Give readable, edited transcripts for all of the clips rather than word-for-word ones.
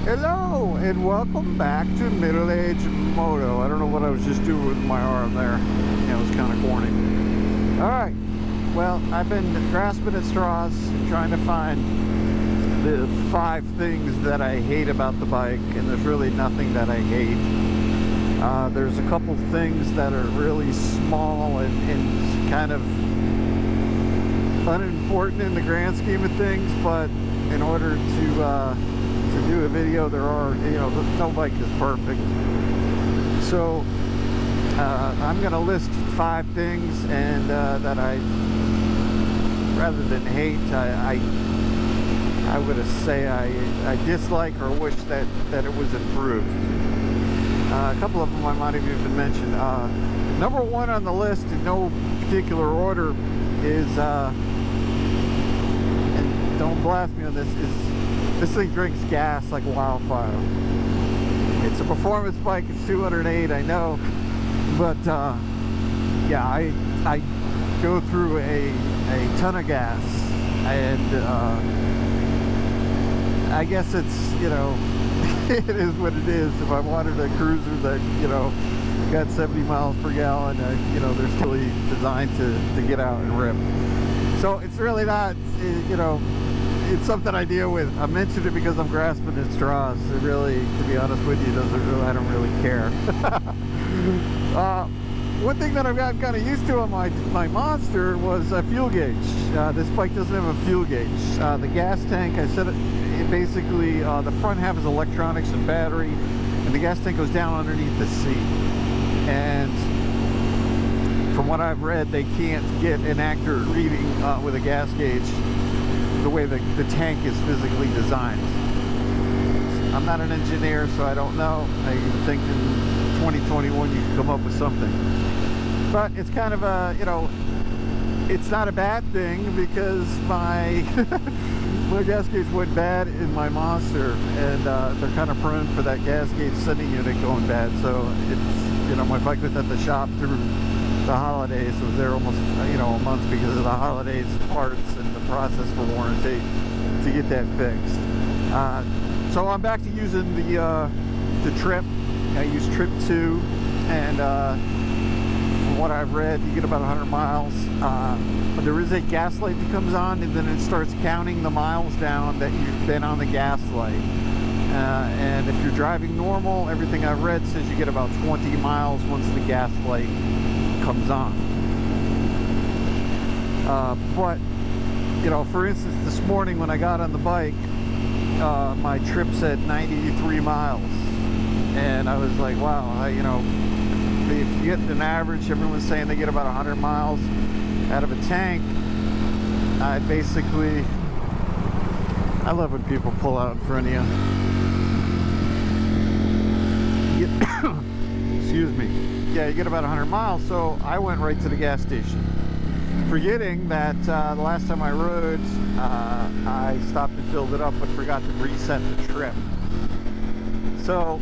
Hello and welcome back to Middle Age Moto. I don't know what I was just doing with my arm there. Yeah, it was kind of corny. Alright, well, I've been grasping at straws trying to find the 5 things that I hate about the bike, and there's really nothing that I hate. There's a couple things that are really small and kind of unimportant in the grand scheme of things, but in order to do a video, there are, no bike is perfect. So I'm gonna list 5 things and that I, rather than hate, I would say I dislike or wish that it was improved. A couple of them I might have even mentioned. Number 1 on the list, in no particular order, is and don't blast me on this, is this thing drinks gas like wildfire. It's a performance bike, it's 208, I know, but yeah, I go through a ton of gas, and I guess it's, it is what it is. If I wanted a cruiser that, got 70 miles per gallon, they're still designed to get out and rip. So it's really not, it's something I deal with. I mentioned it because I'm grasping at straws. It really, to be honest with you, I don't really care. One thing that I've gotten kind of used to on my Monster was a fuel gauge. This bike doesn't have a fuel gauge. The gas tank, I said it basically, the front half is electronics and battery, and the gas tank goes down underneath the seat. And from what I've read, they can't get an accurate reading with a gas gauge the way the tank is physically designed. I'm not an engineer, so I don't know. I think in 2021 you can come up with something. But it's kind of a, it's not a bad thing, because my my gas gauge went bad in my Monster, and they're kind of prone for that gas gauge sending unit going bad. So it's, my bike was at the shop through the holidays. I was there almost, a month because of the holidays, parts, and the process for warranty to get that fixed. So I'm back to using the Trip. I use Trip 2, and from what I've read, you get about 100 miles. There is a gas light that comes on, and then it starts counting the miles down that you've been on the gas light. And if you're driving normal, everything I've read says you get about 20 miles once the gas light comes on. But for instance, this morning when I got on the bike, my Trip said 93 miles, and I was like, wow, if you get an average, everyone's saying they get about 100 miles out of a tank. I love when people pull out in front of you. Excuse me. Yeah, you get about 100 miles, so I went right to the gas station, forgetting that the last time I rode, I stopped and filled it up, but forgot to reset the Trip. So,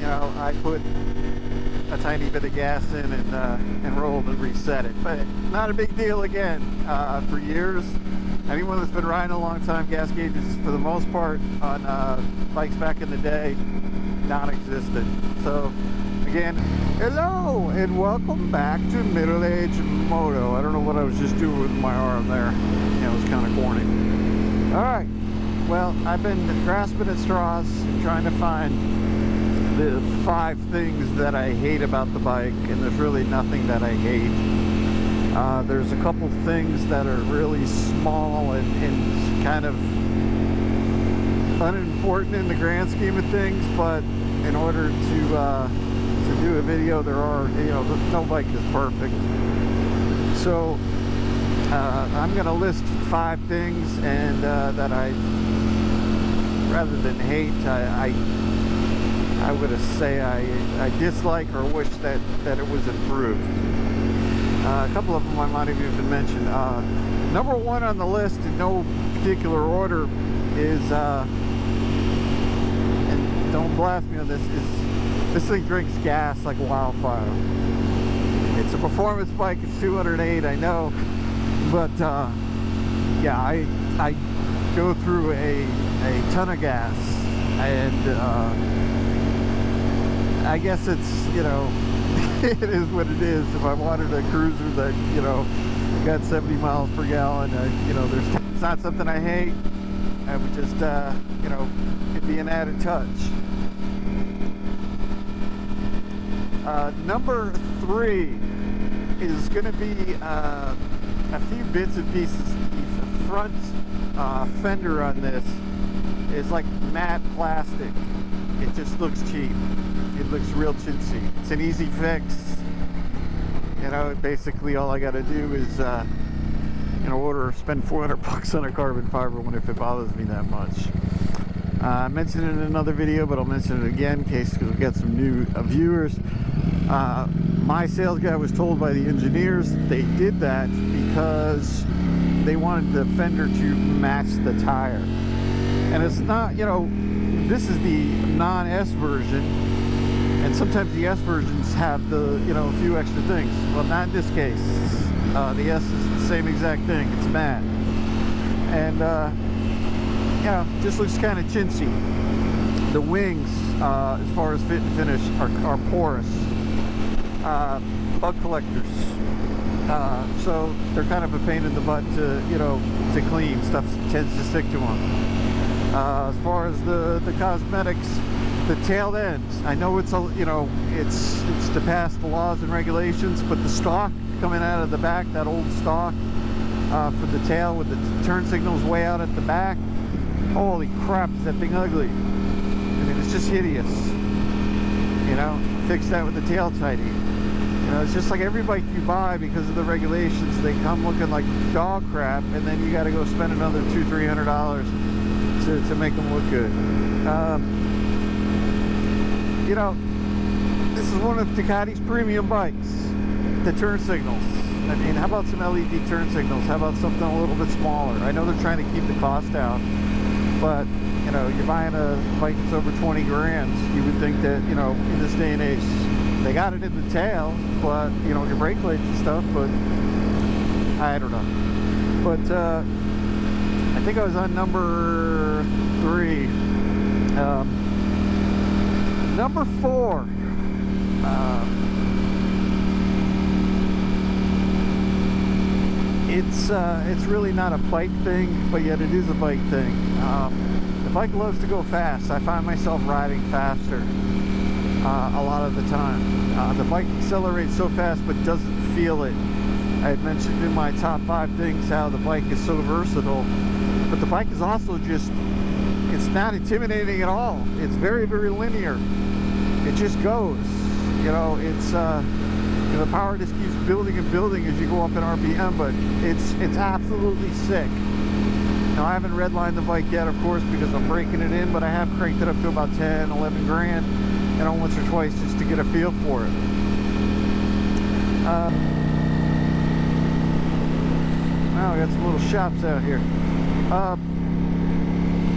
I put a tiny bit of gas in and rolled and reset it, but not a big deal again. For years, anyone that's been riding a long time, gas gauges, for the most part, on bikes back in the day, non-existent. So, again, hello and welcome back to Middle Age Moto. I don't know what I was just doing with my arm there. Yeah, it was kind of corny. Alright, well, I've been grasping at straws trying to find the 5 things that I hate about the bike, and there's really nothing that I hate. There's a couple things that are really small and kind of unimportant in the grand scheme of things, but in order to do a video, there are, no bike is perfect. So I'm gonna list 5 things and that I, rather than hate, I would say I dislike or wish that it was improved. A couple of them I might have even mentioned. Number 1 on the list, in no particular order, is and don't blast me on this, is this thing drinks gas like wildfire. It's a performance bike, it's 208, I know, but yeah, I go through a ton of gas, and I guess it's, you know, it is what it is. If I wanted a cruiser that, you know, got 70 miles per gallon, you know, it's not something I hate. I would just, you know, it'd be an added touch. Number 3 is going to be a few bits and pieces. The front fender on this is like matte plastic. It just looks cheap. It looks real chintzy. It's an easy fix. You know, basically all I got to do is, you know, spend 400 bucks on a carbon fiber one if it bothers me that much. I mentioned it in another video, but I'll mention it again in case, because we got some new viewers. My sales guy was told by the engineers that they did that because they wanted the fender to match the tire. And it's not, you know, this is the non-S version, and sometimes the S versions have the, you know, a few extra things. Well, not in this case. The S is the same exact thing. It's matte. And, you know, just looks kind of chintzy. The wings, as far as fit and finish, are porous. Bug collectors. So they're kind of a pain in the butt to, you know, to clean. Stuff tends to stick to them. As far as the cosmetics, the tail ends, I know it's a, you know, it's to pass the laws and regulations, but the stock coming out of the back, that old stock for the tail with the turn signals way out at the back, holy crap, is that thing ugly. I mean, it's just hideous. You know, fix that with the tail tidy. You know, it's just like every bike you buy, because of the regulations, they come looking like dog crap, and then you got to go spend another $200-300 to make them look good. You know, this is one of Ducati's premium bikes. The turn signals. I mean, how about some LED turn signals? How about something a little bit smaller? I know they're trying to keep the cost down, but you know, you're buying a bike that's over 20 grand. You would think that, you know, in this day and age, they got it in the tail, but you know, your brake lights and stuff. But I don't know. But I think I was on number 3. Number 4. It's really not a bike thing, but yet it is a bike thing. The bike loves to go fast. I find myself riding faster a lot of the time. The bike accelerates so fast but doesn't feel it. I had mentioned in my top 5 things how the bike is so versatile, but the bike is also just, it's not intimidating at all. It's very, very linear. It just goes. You know, it's you know, the power just keeps building and building as you go up in RPM, but it's absolutely sick. Now, I haven't redlined the bike yet, of course, because I'm breaking it in, but I have cranked it up to about 10, 11 grand, you know, once or twice just to get a feel for it. Now we got some little shops out here.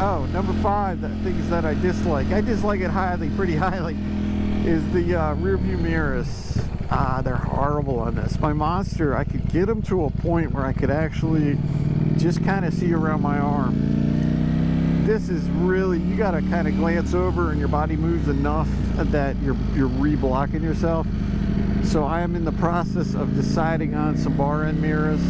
Oh, number 5, the things that I dislike. I dislike it highly, pretty highly, is the rear view mirrors. They're horrible on this. My Monster, I could get them to a point where I could actually just kind of see around my arm. This is really, you got to kind of glance over and your body moves enough that you're re-blocking yourself. So I am in the process of deciding on some bar end mirrors.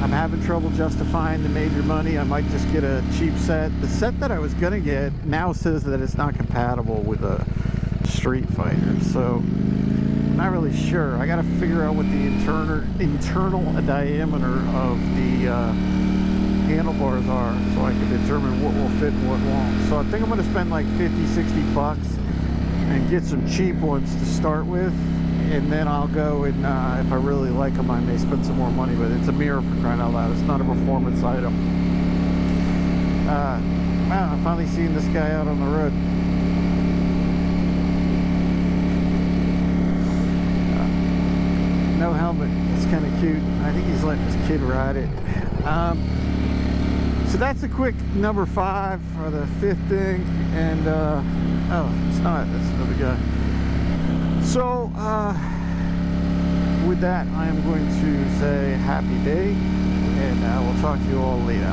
I'm having trouble justifying the major money. I might just get a cheap set. The set that I was gonna get now says that it's not compatible with a Streetfighter, so I'm not really sure. I gotta figure out what the internal diameter of the handlebars are, so I can determine what will fit and what won't. So I think I'm gonna spend like 50-60 bucks and get some cheap ones to start with, and then I'll go and if I really like them, I may spend some more money. But it's a mirror, for crying out loud. It's not a performance item. Wow, I'm finally seeing this guy out on the road. No helmet. It's kind of cute. I think he's letting his kid ride it. So that's a quick number 5 for the 5th thing. And oh, it's not. That's another guy. So with that, I am going to say happy day, and I will talk to you all later.